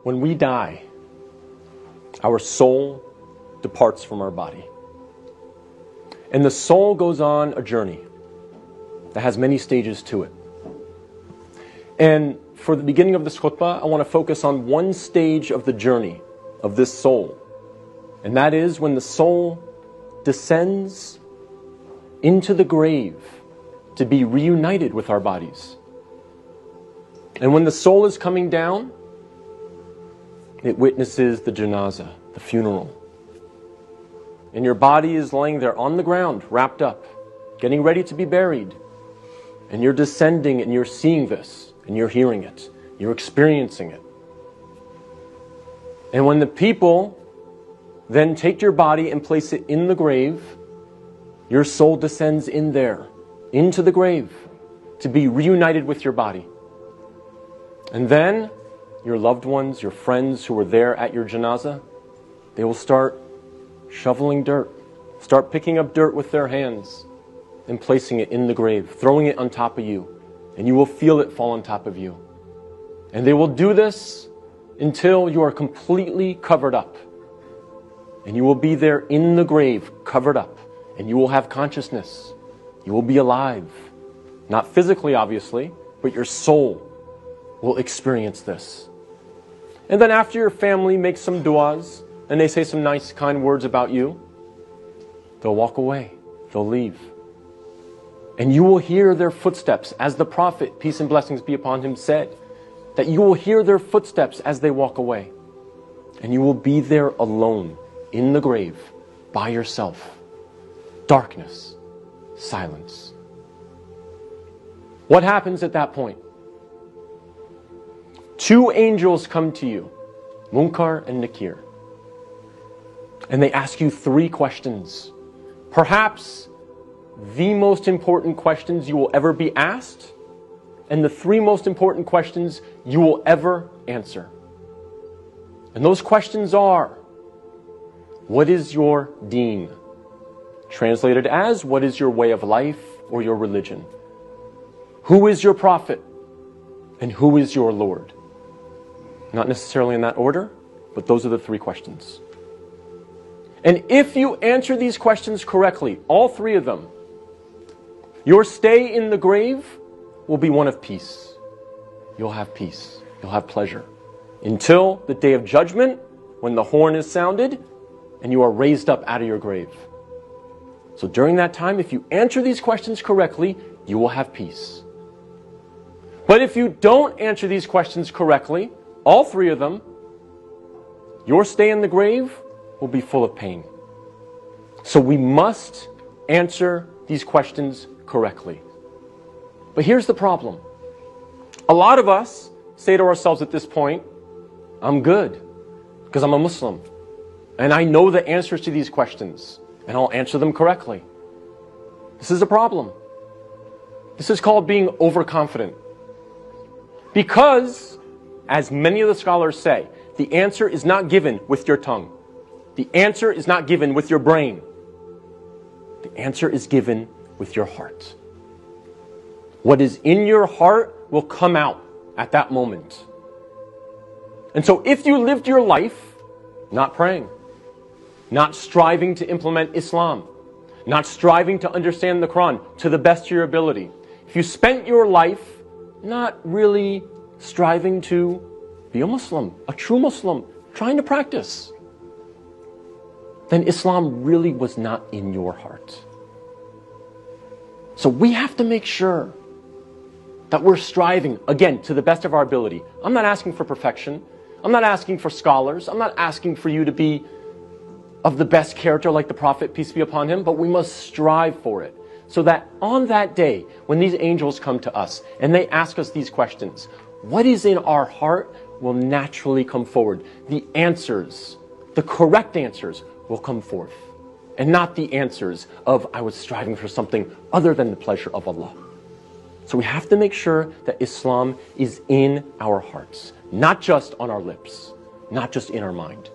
When we die, our soul departs from our body. And the soul goes on a journey that has many stages to it. And for the beginning of this khutbah, I want to focus on one stage of the journey of this soul. And that is when the soul descends into the grave to be reunited with our bodies. And when the soul is coming down, it witnesses the janazah, the funeral. And your body is laying there on the ground, wrapped up, getting ready to be buried. And you're descending and you're seeing this, and you're hearing it, you're experiencing it. And when the people then take your body and place it in the grave, your soul descends in there, into the grave, to be reunited with your body. And then your loved ones, your friends who were there at your janazah, they will start shoveling dirt, start picking up dirt with their hands and placing it in the grave, throwing it on top of you. And you will feel it fall on top of you. And they will do this until you are completely covered up. And you will be there in the grave, covered up. And you will have consciousness. You will be alive. Not physically, obviously, but your soul will experience this. And then after your family makes some du'as, and they say some nice, kind words about you, they'll walk away. They'll leave. And you will hear their footsteps, as the Prophet, peace and blessings be upon him, said, that you will hear their footsteps as they walk away. And you will be there alone, in the grave, by yourself. Darkness, silence. What happens at that point? Two angels come to you, Munkar and Nakir. And they ask you three questions. Perhaps the most important questions you will ever be asked, and the three most important questions you will ever answer. And those questions are, what is your deen? Translated as, what is your way of life or your religion? Who is your prophet? And who is your Lord? Not necessarily in that order, but those are the three questions. And if you answer these questions correctly, all three of them, your stay in the grave will be one of peace. You'll have peace. You'll have pleasure. Until the day of judgment, when the horn is sounded, and you are raised up out of your grave. So during that time, if you answer these questions correctly, you will have peace. But if you don't answer these questions correctly, all three of them, your stay in the grave will be full of pain. So we must answer these questions correctly. But here's the problem. A lot of us say to ourselves at this point, I'm good because I'm a Muslim and I know the answers to these questions and I'll answer them correctly. This is a problem. This is called being overconfident. Because, as many of the scholars say, the answer is not given with your tongue. The answer is not given with your brain. The answer is given with your heart. What is in your heart will come out at that moment. And so if you lived your life not praying, not striving to implement Islam, not striving to understand the Quran to the best of your ability, if you spent your life not really striving to be a Muslim, a true Muslim, trying to practice, then Islam really was not in your heart. So we have to make sure that we're striving, again, to the best of our ability. I'm not asking for perfection. I'm not asking for scholars. I'm not asking for you to be of the best character like the Prophet, peace be upon him, but we must strive for it. So that on that day, when these angels come to us and they ask us these questions, what is in our heart will naturally come forward. The answers, the correct answers, will come forth. And not the answers of, I was striving for something other than the pleasure of Allah. So we have to make sure that Islam is in our hearts, not just on our lips, not just in our mind.